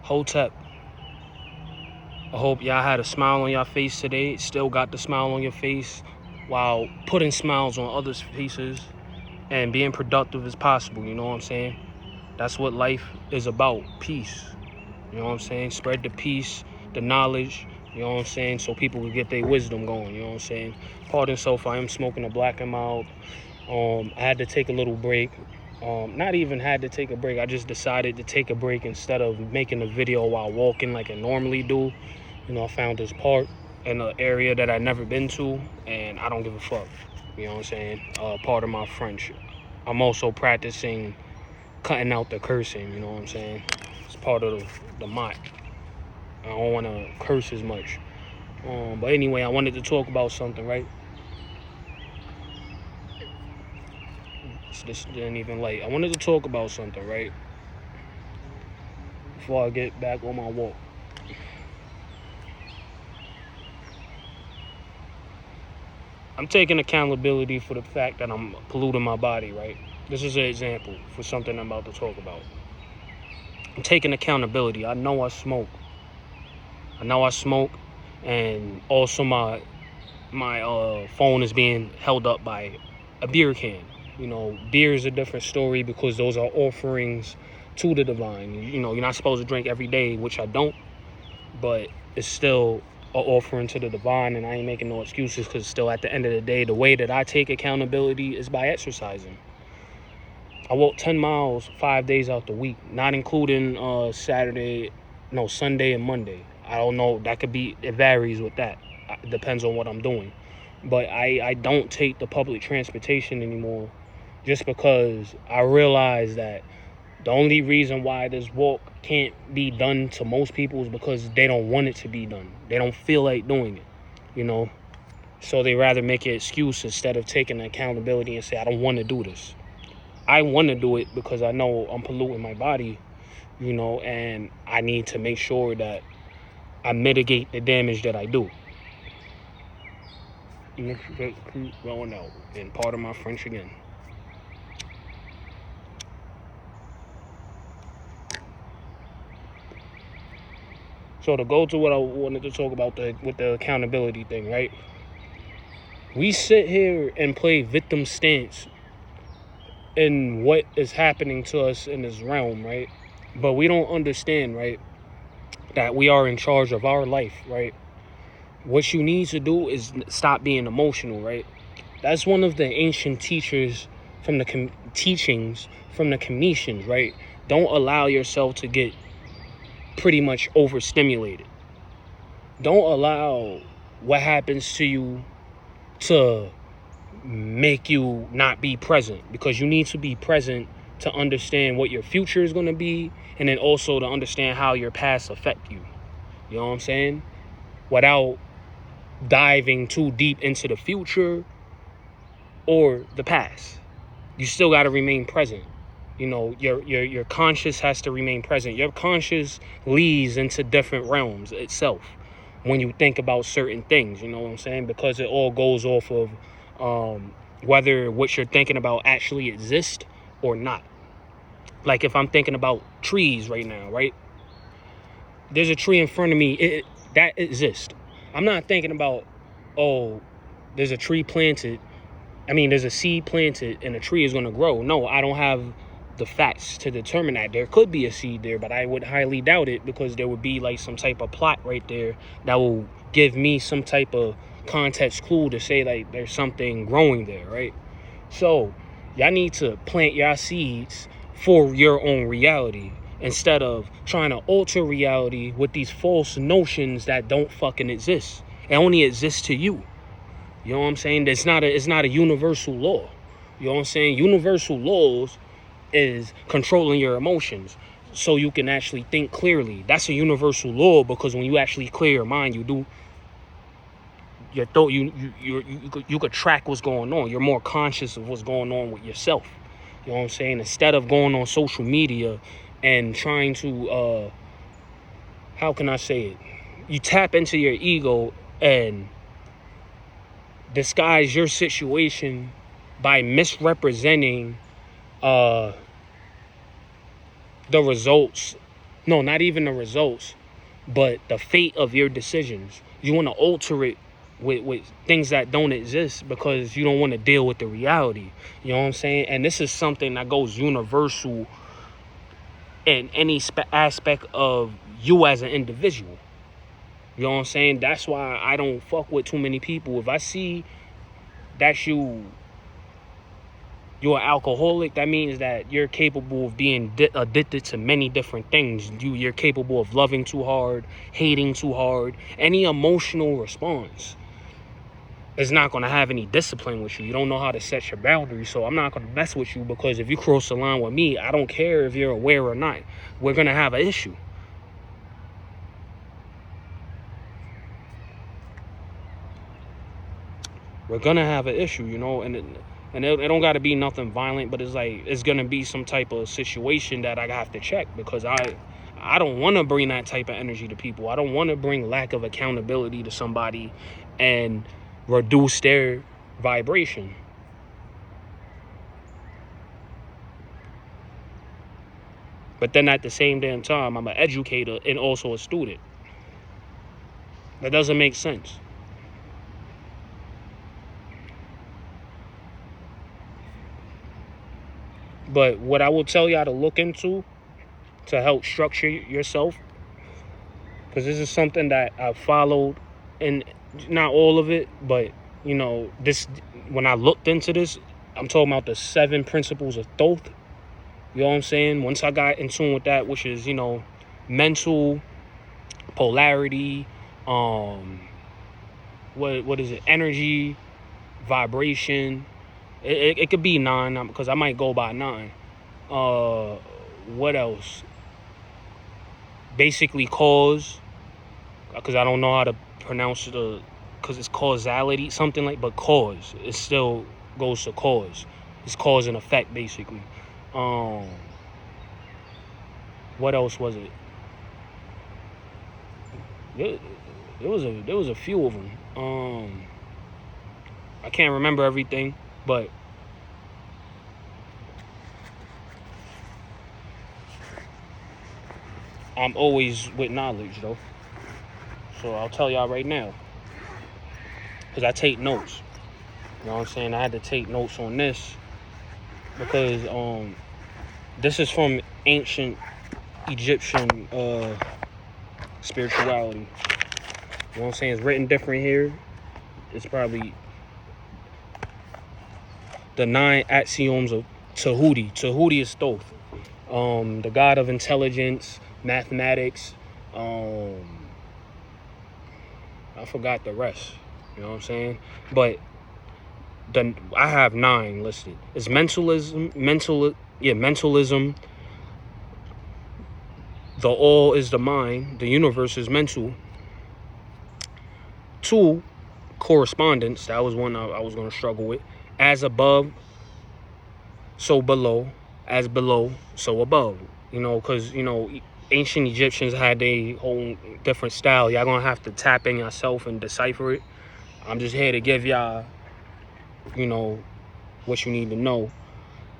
Hotep, I hope y'all had a smile on your face today. Still got the smile on your face while putting smiles on others' faces and being productive as possible. You know what I'm saying? That's what life is about. Peace. You know what I'm saying? Spread the peace, the knowledge. You know what I'm saying? So people can get their wisdom going. You know what I'm saying? Pardon self, I am smoking a black and mild. I had to take a little break. Not even had to take a break. I just decided to take a break instead of making a video while walking like I normally do. You know, I found this park in an area that I've never been to, and I don't give a fuck. You know what I'm saying? Part of my French. I'm also practicing cutting out the cursing. You know what I'm saying? It's part of the mot. I don't want to curse as much. But anyway, I wanted to talk about something, right? This didn't even light. I wanted to talk about something, right? Before I get back on my walk. I'm taking accountability for the fact that I'm polluting my body, right? This is an example for something I'm about to talk about. I'm taking accountability. I know I smoke. And also my phone is being held up by a beer can. You know, beer is a different story because those are offerings to the divine. You know, you're not supposed to drink every day, which I don't, but it's still an offering to the divine, and I ain't making no excuses because still at the end of the day, the way that I take accountability is by exercising. I walk 10 miles 5 days out the week, not including Sunday and Monday. I don't know, it varies with that. It depends on what I'm doing. But I don't take the public transportation anymore just because I realize that the only reason why this walk can't be done to most people is because they don't want it to be done. They don't feel like doing it, you know? So they rather make an excuse instead of taking accountability and say, I don't want to do this. I want to do it because I know I'm polluting my body, you know, and I need to make sure that I mitigate the damage that I do. Keep going out, and part of my French again. So to go to what I wanted to talk about with the accountability thing, right? We sit here and play victim stance in what is happening to us in this realm, right? But we don't understand, right, that we are in charge of our life, right? What you need to do is stop being emotional, right? That's one of the ancient teachings from the Cometians, right? Don't allow yourself to get pretty much overstimulated. Don't allow what happens to you to make you not be present, because you need to be present to understand what your future is going to be, and then also to understand how your past affect you. You know what I'm saying? Without diving too deep into the future or the past, you still got to remain present. You know, your conscious has to remain present. Your conscious leads into different realms itself when you think about certain things. You know what I'm saying? Because it all goes off of whether what you're thinking about actually exists or not. Like if I'm thinking about trees right now, right? There's a tree in front of me that exists. I'm not thinking about, oh, there's a tree planted. There's a seed planted and a tree is going to grow. No, I don't have the facts to determine that. There could be a seed there, but I would highly doubt it, because there would be like some type of plot right there that will give me some type of context clue to say like there's something growing there, right? So y'all need to plant your seeds for your own reality instead of trying to alter reality with these false notions that don't fucking exist. It only exists to you. You know what I'm saying? It's not a universal law. You know what I'm saying? Universal laws is controlling your emotions so you can actually think clearly. That's a universal law, because when you actually clear your mind, you could track what's going on. You're more conscious of what's going on with yourself. You know what I'm saying? Instead of going on social media and trying to how can I say it? You tap into your ego and disguise your situation by misrepresenting the results No, not even the results, but the fate of your decisions. You want to alter it with things that don't exist because you don't want to deal with the reality. You know what I'm saying? And this is something that goes universal in any aspect of you as an individual. You know what I'm saying? That's why I don't fuck with too many people. If I see that you're an alcoholic, that means that you're capable of being addicted to many different things. You're capable of loving too hard, hating too hard. Any emotional response is not going to have any discipline with you. You don't know how to set your boundaries, so I'm not going to mess with you, because if you cross the line with me, I don't care if you're aware or not. We're going to have an issue. We're going to have an issue, you know, and it don't got to be nothing violent, but it's like it's going to be some type of situation that I have to check, because I don't want to bring that type of energy to people. I don't want to bring lack of accountability to somebody and reduce their vibration. But then at the same damn time, I'm an educator and also a student. That doesn't make sense. But what I will tell y'all to look into to help structure yourself, because this is something that I followed, and not all of it, but you know, this, when I looked into this, I'm talking about the 7 principles of Thoth. You know what I'm saying? Once I got in tune with that, which is, you know, mental, polarity, what is it? Energy, vibration. It could be 9, because I might go by 9. What else? Basically cause, because I don't know how to pronounce it, because it's causality, something like, but cause. It still goes to cause. It's cause and effect, basically. What else was it? There was a few of them. I can't remember everything, but I'm always with knowledge, though. So I'll tell y'all right now, because I take notes. You know what I'm saying? I had to take notes on this because this is from ancient Egyptian spirituality. You know what I'm saying? It's written different here. It's probably the 9 axioms of Tehuti. Tehuti is Thoth, the god of intelligence, mathematics. I forgot the rest. You know what I'm saying? But I have 9 listed. It's mentalism. The all is the mind. The universe is mental. 2, correspondence. That was one I was going to struggle with. As above, so below. As below, so above. You know, because, you know, ancient Egyptians had a whole different style. Y'all going to have to tap in yourself and decipher it. I'm just here to give y'all, you know, what you need to know.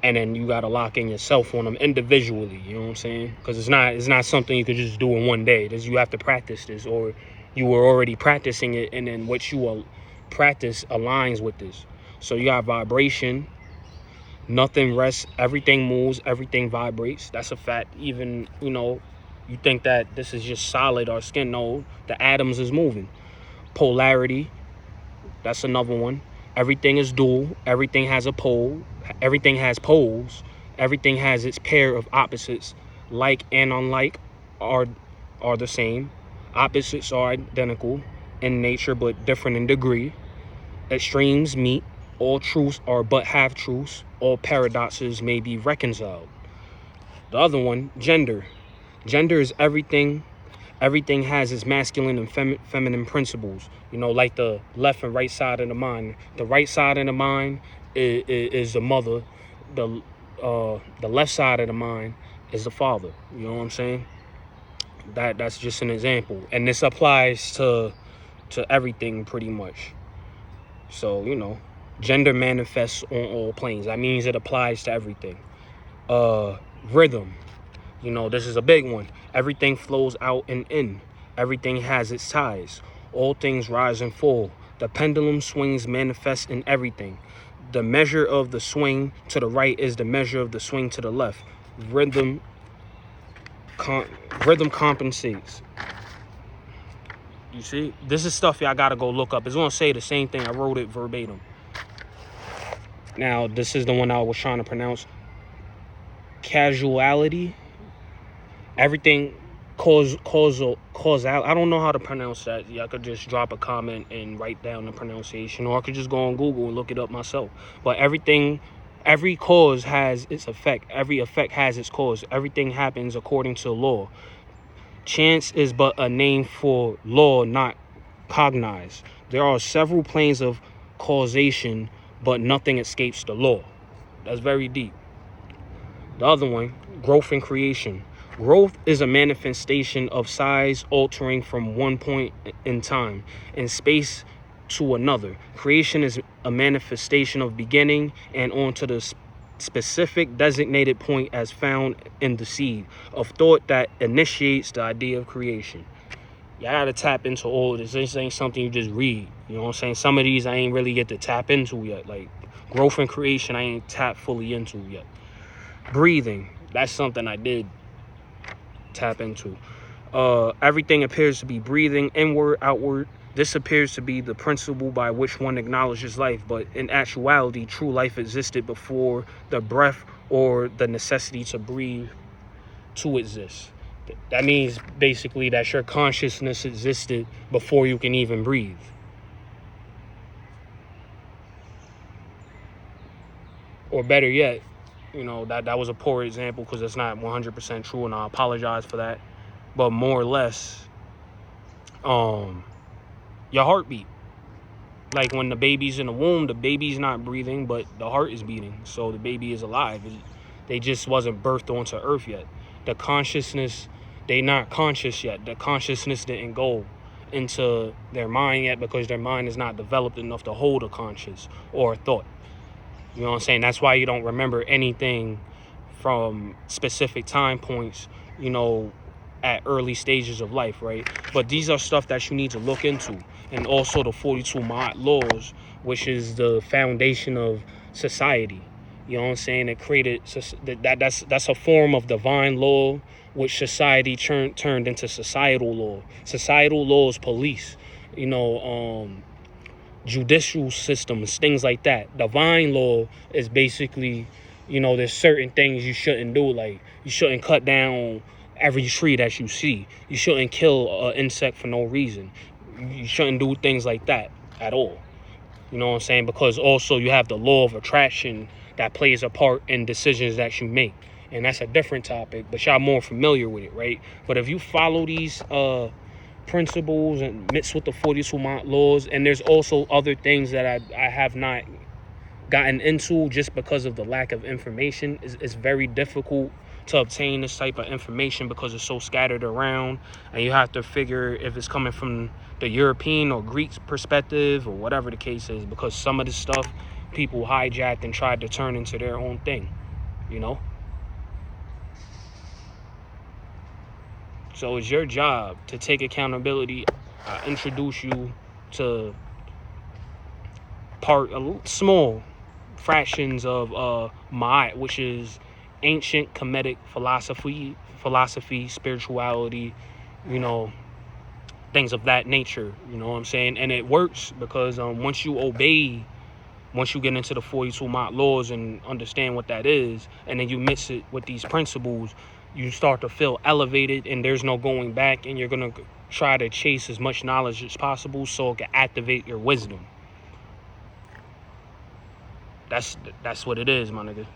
And then you got to lock in yourself on them individually. You know what I'm saying? Because it's not something you could just do in one day. You have to practice this, or you were already practicing it, and then what you will practice aligns with this. So you got vibration. Nothing rests. Everything moves. Everything vibrates. That's a fact. Even, you know, you think that this is just solid or skin. No, the atoms is moving. Polarity. That's another one. Everything is dual. Everything has a pole. Everything has poles. Everything has its pair of opposites. Like and unlike are the same. Opposites are identical in nature but different in degree. Extremes meet. All truths are but half truths. All paradoxes may be reconciled. The other one, gender. Gender is everything. Everything has its masculine and feminine principles. You know, like the left and right side of the mind. The right side of the mind is the mother. The left side of the mind is the father. You know what I'm saying? That's just an example. And this applies to everything pretty much. So, you know, gender manifests on all planes. That means it applies to everything. Rhythm. You know, this is a big one. Everything flows out and in. Everything has its ties. All things rise and fall. The pendulum swings manifest in everything. The measure of the swing to the right is the measure of the swing to the left. Rhythm compensates. You see, this is stuff y'all gotta go look up. It's gonna say the same thing. I wrote it verbatim. Now, this is the one I was trying to pronounce. Causality. Everything causal. I don't know how to pronounce that. Y'all could just drop a comment and write down the pronunciation, or I could just go on Google and look it up myself. But every cause has its effect. Every effect has its cause. Everything happens according to law. Chance is but a name for law not cognized. There are several planes of causation, but nothing escapes the law. That's very deep. The other one, growth and creation. Growth is a manifestation of size altering from one point in time and space to another. Creation is a manifestation of beginning and on to the specific designated point as found in the seed of thought that initiates the idea of creation. You gotta tap into all of this. This ain't something you just read. You know what I'm saying? Some of these I ain't really get to tap into yet. Like growth and creation, I ain't tapped fully into yet. Breathing, that's something I did tap into. Everything appears to be breathing inward, outward. This appears to be the principle by which one acknowledges life, but in actuality, true life existed before the breath or the necessity to breathe to exist. That means basically that your consciousness existed before you can even breathe. Or better yet, you know, that was a poor example because it's not 100% true, and I apologize for that. But more or less, your heartbeat. Like when the baby's in the womb, the baby's not breathing, but the heart is beating. So the baby is alive. They just wasn't birthed onto earth yet. The consciousness, they not conscious yet. The consciousness didn't go into their mind yet because their mind is not developed enough to hold a conscious or a thought. You know what I'm saying? That's why you don't remember anything from specific time points, you know, at early stages of life, right? But these are stuff that you need to look into. And also the 42 Ma'at laws, which is the foundation of society. You know what I'm saying? It created that's a form of divine law, which society turned into societal law. Societal law is police, you know, judicial systems, things like that. Divine law is basically, you know, there's certain things you shouldn't do. Like you shouldn't cut down every tree that you see. You shouldn't kill an insect for no reason. You shouldn't do things like that at all. You know what I'm saying? Because also you have the law of attraction that plays a part in decisions that you make. And that's a different topic, but y'all more familiar with it, right? But if you follow these principles and mix with the 42 Ma'at laws, and there's also other things that I have not gotten into just because of the lack of information. It's very difficult to obtain this type of information because it's so scattered around, and you have to figure if it's coming from the European or Greek perspective or whatever the case is, because some of this stuff people hijacked and tried to turn into their own thing, you know? So it's your job to take accountability. I introduce you to small fractions of Ma'at, which is ancient Kemetic philosophy, spirituality, you know, things of that nature, you know what I'm saying? And it works because once you get into the 42 Ma'at laws and understand what that is, and then you mix it with these principles, you start to feel elevated and there's no going back, and you're going to try to chase as much knowledge as possible so it can activate your wisdom. That's what it is, my nigga.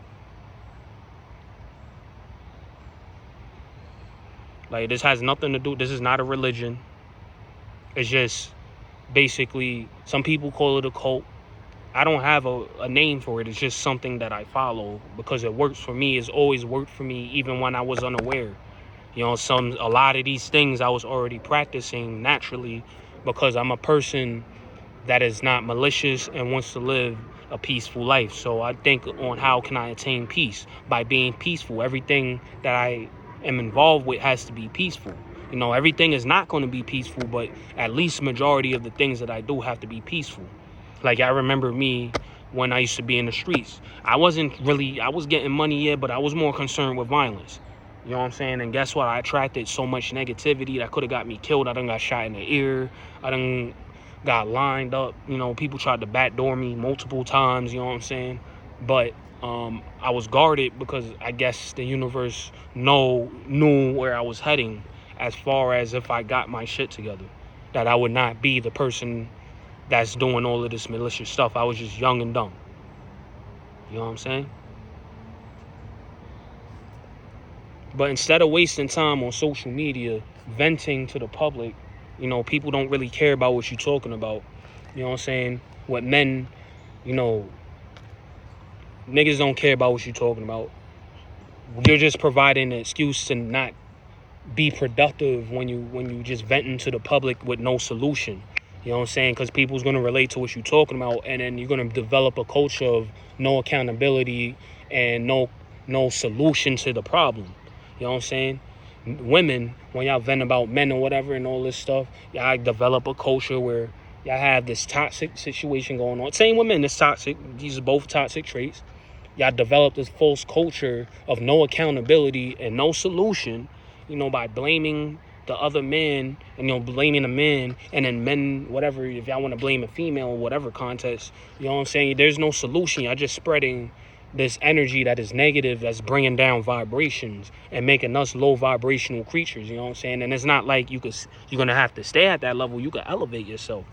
Like, this has nothing to do, this is not a religion. It's just basically, some people call it a cult. I don't have a name for it. It's just something that I follow because it works for me. It's always worked for me, even when I was unaware. You know, a lot of these things I was already practicing naturally because I'm a person that is not malicious and wants to live a peaceful life. So I think on how can I attain peace by being peaceful. Everything that I am involved with has to be peaceful. You know, everything is not going to be peaceful, but at least majority of the things that I do have to be peaceful. Like, I remember me when I used to be in the streets. I was getting money, yeah, but I was more concerned with violence. You know what I'm saying? And guess what? I attracted so much negativity that could have got me killed. I done got shot in the ear. I done got lined up. You know, people tried to backdoor me multiple times. You know what I'm saying? But I was guarded because I guess the universe knew where I was heading, as far as if I got my shit together, that I would not be the person that's doing all of this malicious stuff. I was just young and dumb. You know what I'm saying? But instead of wasting time on social media, venting to the public, you know, people don't really care about what you're talking about. You know what I'm saying? What men, you know, niggas don't care about what you're talking about. You're just providing an excuse to not be productive when you just venting to the public with no solution. You know what I'm saying? Because people's going to relate to what you're talking about, and then you're going to develop a culture of no accountability and no solution to the problem. You know what I'm saying? Women, when y'all vent about men or whatever and all this stuff, y'all develop a culture where y'all have this toxic situation going on. Same with men, it's toxic. These are both toxic traits. Y'all develop this false culture of no accountability and no solution, you know, by blaming the other men, and, you know, blaming the men, and then men, whatever, if y'all want to blame a female or whatever context, you know what I'm saying? There's no solution. Y'all just spreading this energy that is negative, that's bringing down vibrations and making us low vibrational creatures. You know what I'm saying? And it's not like you're gonna have to stay at that level. You can elevate yourself,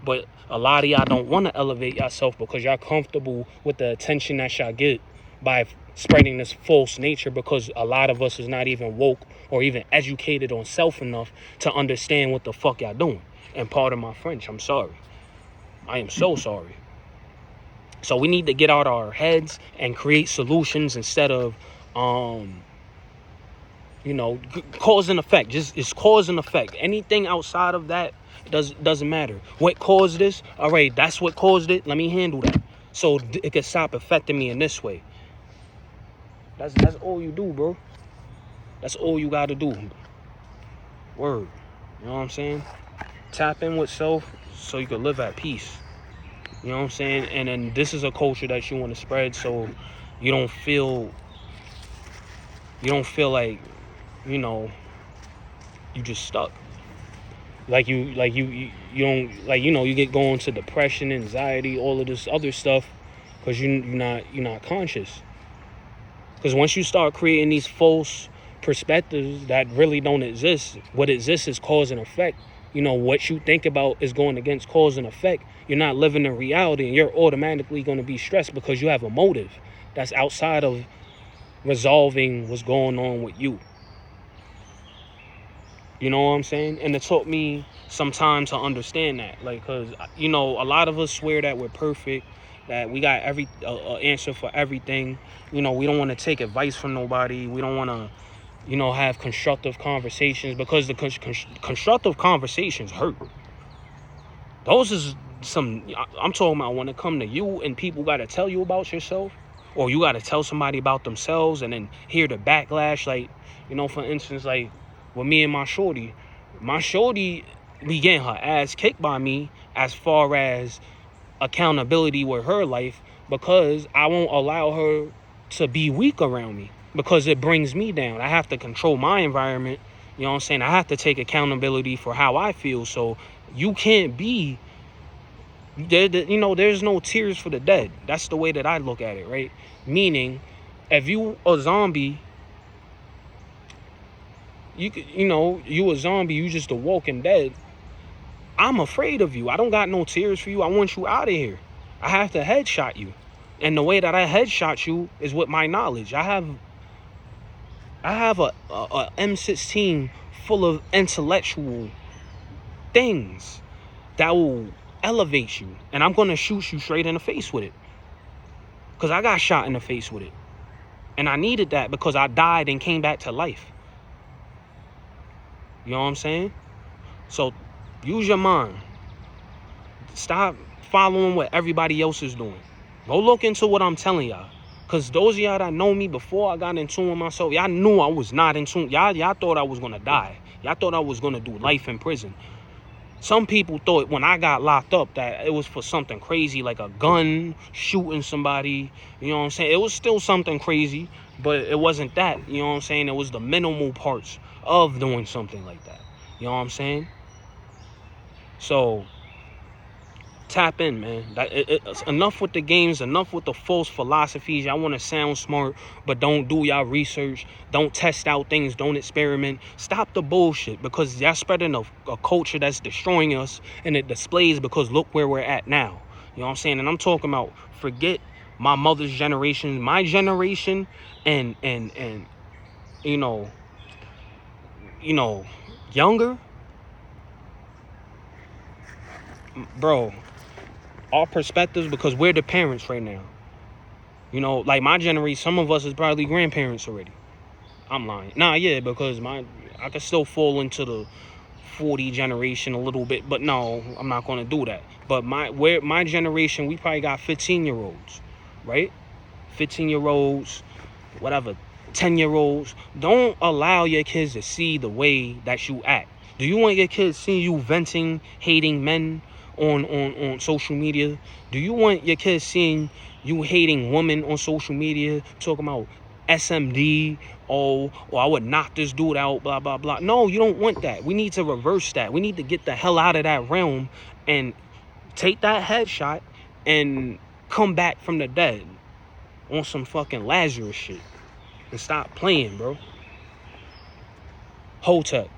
but a lot of y'all don't want to elevate yourself because y'all comfortable with the attention that y'all get by spreading this false nature, because a lot of us is not even woke or even educated on self enough to understand what the fuck y'all doing. And pardon my French, I'm sorry. I am so sorry. So we need to get out our heads and create solutions instead of, you know, cause and effect. It's cause and effect. Anything outside of that doesn't matter. What caused this? All right, that's what caused it. Let me handle that, so it can stop affecting me in this way. That's all you do, bro. That's all you got to do. Word. You know what I'm saying? Tap in with self so you can live at peace. You know what I'm saying? And then this is a culture that you want to spread, so you don't feel like, you know, you just stuck. Like you don't, like, you know, you get going to depression, anxiety, all of this other stuff because you're not conscious. Because once you start creating these false perspectives that really don't exist, what exists is cause and effect. You know, what you think about is going against cause and effect. You're not living in reality, and you're automatically going to be stressed because you have a motive that's outside of resolving what's going on with you. You know what I'm saying? And it took me some time to understand that. Like, because, you know, a lot of us swear that we're perfect, that we got every answer for everything. You know, we don't want to take advice from nobody. We don't want to, you know, have constructive conversations, because the constructive conversations hurt. Those is I'm talking about when it come to you and people got to tell you about yourself, or you got to tell somebody about themselves and then hear the backlash. Like, you know, for instance, like with me and my shorty be getting her ass kicked by me as far as accountability with her life, because I won't allow her to be weak around me, because it brings me down. I have to control my environment. You know what I'm saying? I have to take accountability for how I feel. So you can't be there. You know, there's no tears for the dead. That's the way that I look at it, right? Meaning, if you a zombie, you a zombie, you just a walking dead. I'm afraid of you. I don't got no tears for you. I want you out of here. I have to headshot you. And the way that I headshot you is with my knowledge. I have a M16 full of intellectual things that will elevate you. And I'm going to shoot you straight in the face with it. Because I got shot in the face with it. And I needed that because I died and came back to life. You know what I'm saying? So use your mind. Stop following what everybody else is doing. Go look into what I'm telling y'all. Because those of y'all that know me before I got in tune with myself, y'all knew I was not in tune. Y'all thought I was going to die. Y'all thought I was going to do life in prison. Some people thought when I got locked up that it was for something crazy, like a gun, shooting somebody. You know what I'm saying? It was still something crazy, but it wasn't that. You know what I'm saying? It was the minimal parts of doing something like that. You know what I'm saying? So tap in, man. It's enough with the games, enough with the false philosophies. Y'all want to sound smart, but don't do y'all research. Don't test out things. Don't experiment. Stop the bullshit, because y'all spreading a culture that's destroying us, and it displays because look where we're at now. You know what I'm saying? And I'm talking about, forget my mother's generation, my generation, and you know, younger, bro. Our perspectives, because we're the parents right now. You know, like my generation, some of us is probably grandparents already. I'm lying. Nah, yeah, because I could still fall into the 40 generation a little bit, but no, I'm not going to do that. But my generation, we probably got 15-year-olds, right? 15-year-olds, whatever, 10-year-olds. Don't allow your kids to see the way that you act. Do you want your kids seeing you venting, hating men on social media? Do you want your kids seeing you hating women on social media, talking about SMD, or I would knock this dude out, blah, blah, blah? No, you don't want that. We need to reverse that. We need to get the hell out of that realm and take that headshot and come back from the dead on some fucking Lazarus shit. And stop playing, bro. Hotep.